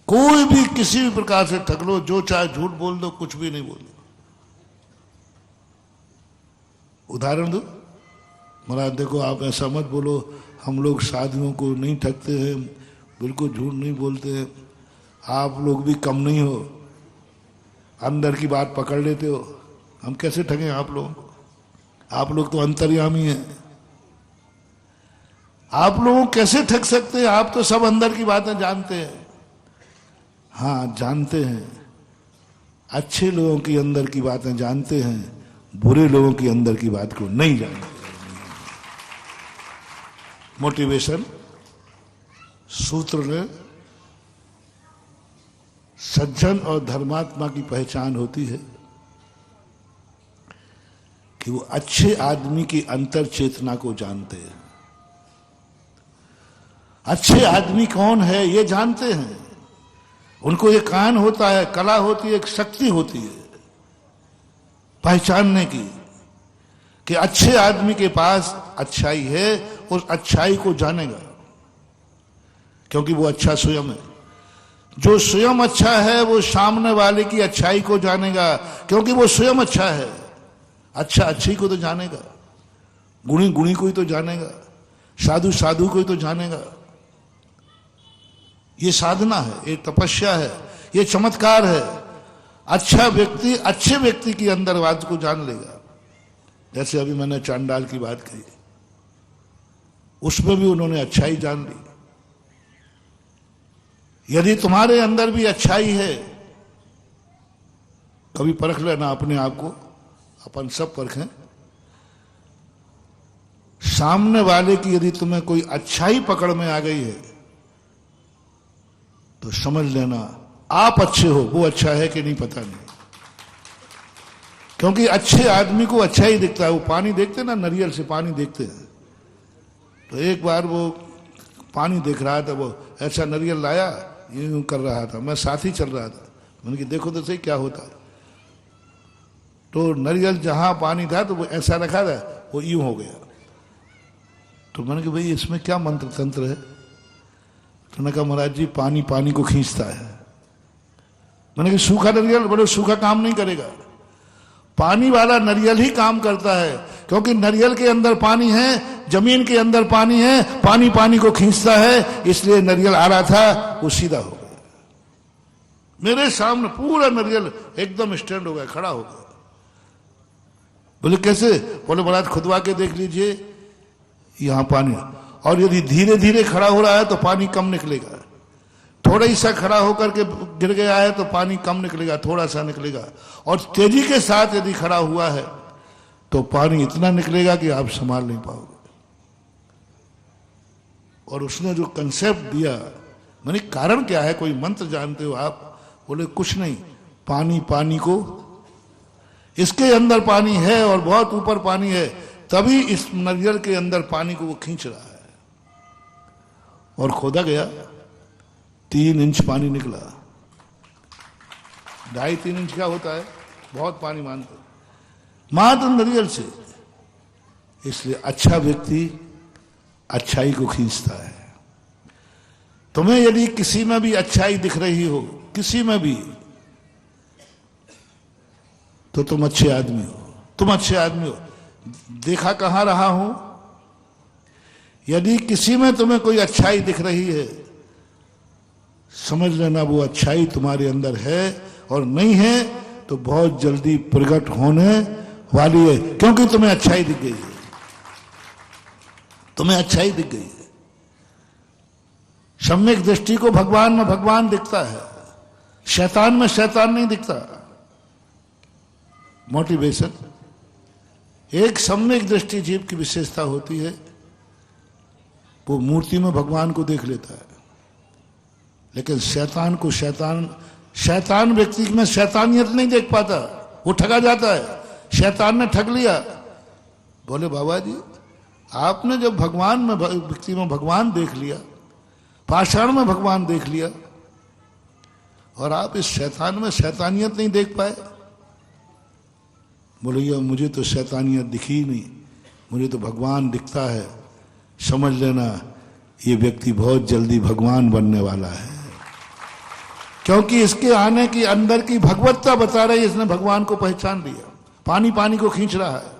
कोई भी किसी भी प्रकार से ठग लो, जो चाहे झूठ बोल दो, कुछ भी नहीं बोल दो। उदाहरण दो, महाराज देखो आप ऐसा मत बोलो, हम लोग साधुओं को नहीं ठगते हैं, बिल्कुल झूठ नहीं बोलते हैं, आप लोग भी कम नहीं हो, अंदर की बात पकड़ लेते हो। हम कैसे ठगें आप लोगों को? आप लोग तो अंतर्यामी हैं, आप लोगों को कैसे ठग सकते हैं? आप तो सब अंदर की बातें जानते हैं। हाँ जानते हैं, अच्छे लोगों की अंदर की बातें जानते हैं, बुरे लोगों की अंदर की बात को नहीं जानते। मोटिवेशन सूत्र में सज्जन और धर्मात्मा की पहचान होती है कि वो अच्छे आदमी की अंतर चेतना को जानते हैं। अच्छे आदमी कौन है ये जानते हैं, उनको ये कान होता है, कला होती है, एक शक्ति होती है पहचानने की कि अच्छे आदमी के पास अच्छाई है, उस अच्छाई को जानेगा क्योंकि वो अच्छा स्वयं है। जो स्वयं अच्छा है वो सामने वाले की अच्छाई को जानेगा क्योंकि वो स्वयं अच्छा है। अच्छा अच्छी को तो जानेगा, गुणी गुणी को ही तो जानेगा, साधु साधु को ही तो जानेगा। ये साधना है, ये तपस्या है, ये चमत्कार है। अच्छा व्यक्ति अच्छे व्यक्ति की अंदर बात को जान लेगा। जैसे अभी मैंने चांडाल की बात कही, उसमें भी उन्होंने अच्छाई जान ली। यदि तुम्हारे अंदर भी अच्छाई है, कभी परख लेना अपने आप को, अपन सब परखें। सामने वाले की यदि तुम्हें कोई अच्छाई पकड़ में आ गई है तो समझ लेना आप अच्छे हो, वो अच्छा है कि नहीं पता नहीं। क्योंकि अच्छे आदमी को अच्छा ही दिखता है। वो पानी देखते ना, नारियल से पानी देखते हैं, तो एक बार वो पानी देख रहा था, वो ऐसा नारियल लाया, यूं कर रहा था, मैं साथ ही चल रहा था। मैंने कहा देखो तो सही क्या होता है। तो नारियल जहां पानी था तो वो ऐसा रखा था, वो यूं हो गया। तो मैंने कहा भाई इसमें क्या मंत्र तंत्र है? तो मैंने कहा महाराज जी पानी पानी को खींचता है। मैंने कहा सूखा नारियल, बोले सूखा काम नहीं करेगा, पानी वाला नारियल ही काम करता है क्योंकि नारियल के अंदर पानी है, जमीन के अंदर पानी है, पानी पानी को खींचता है, इसलिए नारियल आ रहा था वो सीधा हो गया। मेरे सामने पूरा नारियल एकदम स्टैंड हो गया, खड़ा हो गया। बोले कैसे? बोले महाराज खुदवा के देख लीजिए, यहां पानी, और यदि धीरे धीरे खड़ा हो रहा है तो पानी कम निकलेगा, थोड़ा ही सा खड़ा होकर के गिर गया है तो पानी कम निकलेगा, थोड़ा सा निकलेगा, और तेजी के साथ यदि खड़ा हुआ है तो पानी इतना निकलेगा कि आप संभाल नहीं पाओगे। और उसने जो कंसेप्ट दिया, मैंने कारण क्या है, कोई मंत्र जानते हो आप? बोले कुछ नहीं, पानी पानी को, इसके अंदर पानी है और बहुत ऊपर पानी है, तभी इस नारियल के अंदर पानी को वो खींच रहा है। और खोदा गया, 3 इंच पानी निकला। 2.5-3 इंच क्या होता है, बहुत पानी मानते मात्र नारियल से। इसलिए अच्छा व्यक्ति अच्छाई को खींचता है। तुम्हें यदि किसी में भी अच्छाई दिख रही हो, किसी में भी, तो तुम अच्छे आदमी हो, तुम अच्छे आदमी हो। देखा कहां रहा हूं, यदि किसी में तुम्हें कोई अच्छाई दिख रही है, समझ लेना वो अच्छाई तुम्हारे अंदर है, और नहीं है तो बहुत जल्दी प्रकट होने वाली है, क्योंकि तुम्हें अच्छाई दिख गई है, तुम्हें अच्छाई दिख गई है। सम्यक दृष्टि को भगवान में भगवान दिखता है, शैतान में शैतान नहीं दिखता। मोटिवेशन, एक सम्यक दृष्टि जीव की विशेषता होती है, वो मूर्ति में भगवान को देख लेता है। लेकिन शैतान को शैतान व्यक्ति में शैतानियत नहीं देख पाता, वो ठगा जाता है। शैतान ने ठग लिया। बोले बाबा जी, आपने जब भगवान में व्यक्ति में भगवान देख लिया, पाषाण में भगवान देख लिया, और आप इस शैतान में शैतानियत नहीं देख पाए। बोले ये मुझे तो शैतानियत दिखी ही नहीं, मुझे तो भगवान दिखता है। समझ लेना ये व्यक्ति बहुत जल्दी भगवान बनने वाला है, क्योंकि इसके आने की अंदर की भगवत्ता बता रही है, इसने भगवान को पहचान लिया। पानी पानी को खींच रहा है,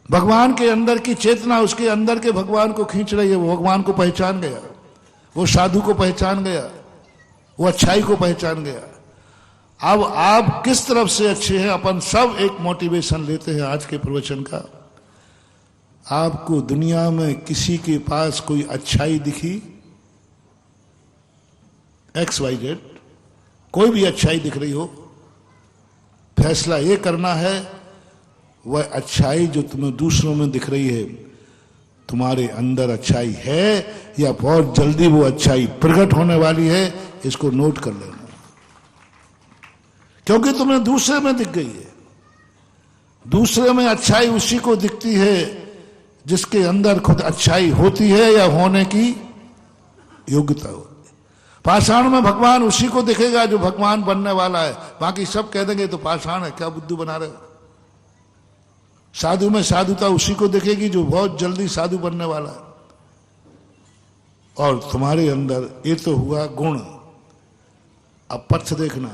भगवान के अंदर की चेतना उसके अंदर के भगवान को खींच रही है। वो भगवान को पहचान गया, वो साधु को पहचान गया, वो अच्छाई को पहचान गया। अब आप किस तरफ से अच्छे हैं, अपन सब एक मोटिवेशन लेते हैं आज के प्रवचन का। आपको दुनिया में किसी के पास कोई अच्छाई दिखी, XYZ, कोई भी अच्छाई दिख रही हो, फैसला ये करना है वह अच्छाई जो तुम्हें दूसरों में दिख रही है, तुम्हारे अंदर अच्छाई है या बहुत जल्दी वो अच्छाई प्रकट होने वाली है, इसको नोट कर लेना। क्योंकि तुम्हें दूसरे में दिख गई है। दूसरे में अच्छाई उसी को दिखती है जिसके अंदर खुद अच्छाई होती है या होने की योग्यता होती है। पाषाण में भगवान उसी को दिखेगा जो भगवान बनने वाला है। बाकी सब कह देंगे तो पाषाण है, क्या बुद्धू बना रहे हो। साधु में साधुता उसी को दिखेगी जो बहुत जल्दी साधु बनने वाला है। और तुम्हारे अंदर ये तो हुआ गुण। अब पक्ष देखना,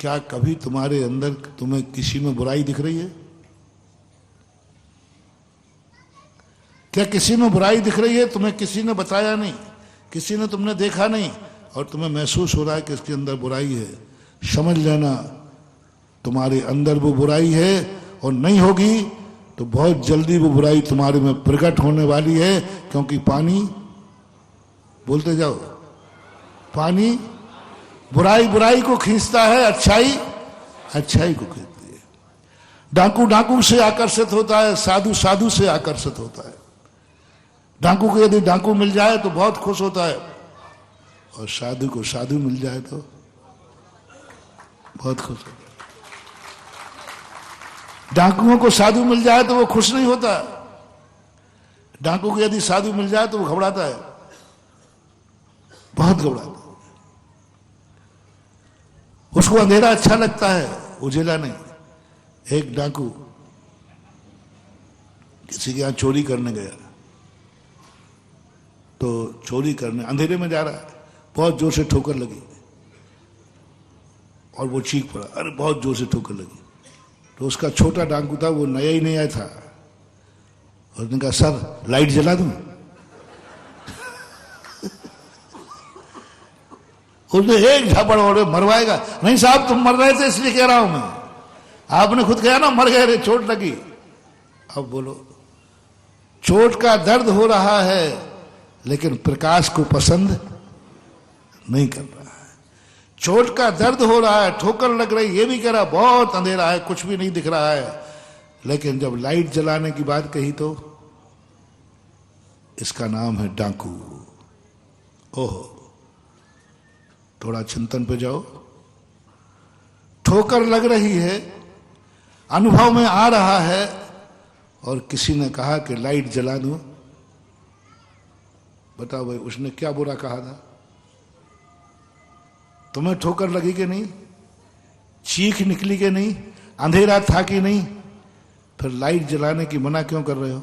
क्या कभी तुम्हारे अंदर तुम्हें किसी में बुराई दिख रही है? क्या किसी में बुराई दिख रही है? तुम्हें किसी ने बताया नहीं, किसी ने तुमने देखा नहीं, और तुम्हें महसूस हो रहा है कि इसके अंदर बुराई है। समझ लेना तुम्हारे अंदर वो बुराई है, और नहीं होगी तो बहुत जल्दी वो बुराई तुम्हारे में प्रकट होने वाली है। क्योंकि पानी, बोलते जाओ, पानी बुराई बुराई को खींचता है, अच्छाई अच्छाई को खींचती है। डाकू डाकू से आकर्षित होता है, साधु साधु से आकर्षित होता है। डाकू को यदि डाकू मिल जाए तो बहुत खुश होता है, और साधु को साधु मिल जाए तो बहुत खुश होता है। डाकुओं को साधु मिल जाए तो वो खुश नहीं होता। डाकू को यदि साधु मिल जाए तो वो घबराता है, बहुत घबराता है। उसको अंधेरा अच्छा लगता है, उजेला नहीं। एक डाकू किसी के यहां चोरी करने गया, तो चोरी करने अंधेरे में जा रहा है, बहुत जोर से ठोकर लगी और वो चीख पड़ा, अरे बहुत जोर से ठोकर लगी। तो उसका छोटा डाकू था, वो नया ही नया था, उसने कहा सर लाइट जला दूं? उसने एक झापड़ और मरवाएगा। नहीं साहब तुम मर रहे थे इसलिए कह रहा हूं मैं, आपने खुद कहा ना मर गए रे, चोट लगी। अब बोलो, चोट का दर्द हो रहा है लेकिन प्रकाश को पसंद नहीं कर रहा है। चोट का दर्द हो रहा है, ठोकर लग रही, ये भी कह रहा बहुत अंधेरा है, कुछ भी नहीं दिख रहा है। लेकिन जब लाइट जलाने की बात कही तो इसका नाम है डाकू। ओहो, थोड़ा चिंतन पे जाओ। ठोकर लग रही है, अनुभव में आ रहा है, और किसी ने कहा कि लाइट जला दूं। बताओ भाई, उसने क्या बुरा कहा था? तुम्हें ठोकर लगी कि नहीं? चीख निकली कि नहीं? अंधेरा था कि नहीं? फिर लाइट जलाने की मना क्यों कर रहे हो?